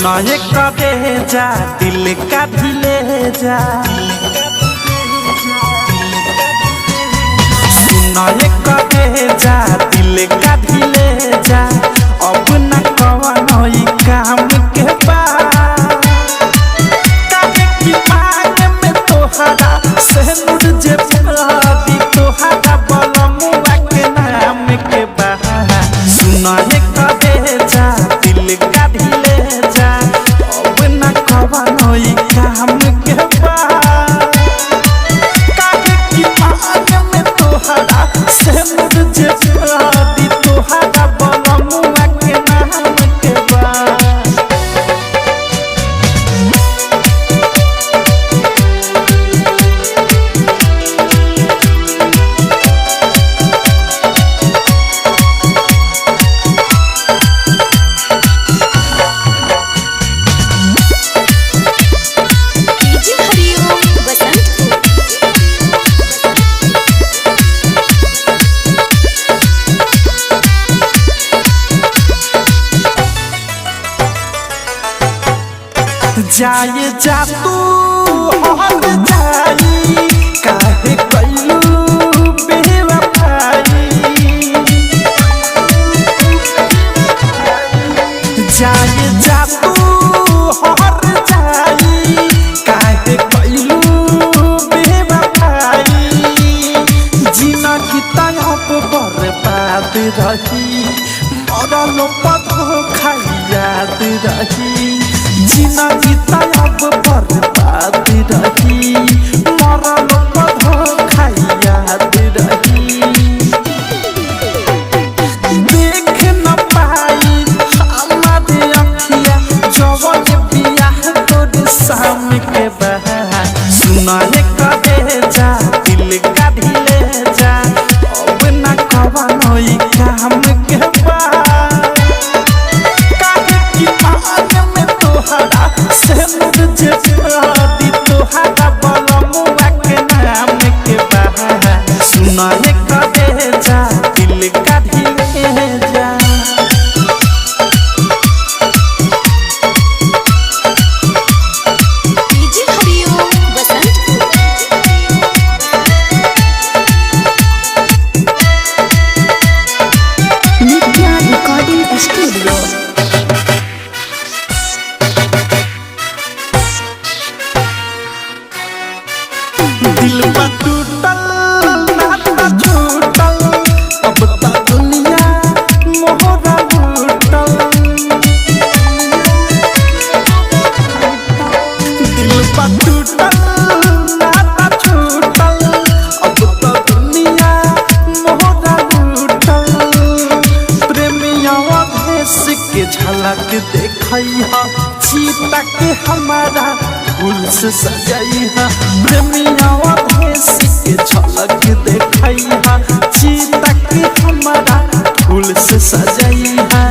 सुना ये कदे जा दिल का भी ले जा, सुना ये कदे जा दिल का भी ले जा। अब न कवनो ई काम के बाद काहे की मांग में तोहरा से नुर जे दी तोहरा बलमुआ के नाम के बाद। सुना ये कदे जा दिल का भी ले जा। अब न कवनो ई काम के बाद काहे की मांग में तोहरा से नुर जे दी तोहरा बलमुआ के नाम के बाद। जाए जा तू हट जाई काहे कइलू बेवफाई। जाए जा तू हट जाई काहे कइलू बेवफाई। जीना की तरफ बर्बाद रही मरल पथो खाई याद रही। जीना की तरफ बर्बाद रही मरल पथो खाई याद रही। देख न पाई हमारे अखिया जवन बियाह तोर शाम के बाद। सुना ये कदे जा दिल का भी ले जा। अब न कवनो ई काम के बाद काहे की मांग में तोहरा से नुर जे दी तोहरा बलमुआ के नाम के बाद। सुना ये कदे जा दिल का भी ले जा। दिल बा टूटल नाता छूटल अब त दुनिया मोहरा लूटल। दिल बा टूटल नाता छूटल अब त दुनिया मोहरा लूटल। प्रेमिया भेस के झलक देखैहा चीता के हमारा फूल से सजाइहा। प्रेमिया भेस के झलक देखैहा चीता के हमारा फूल से सजाइहा।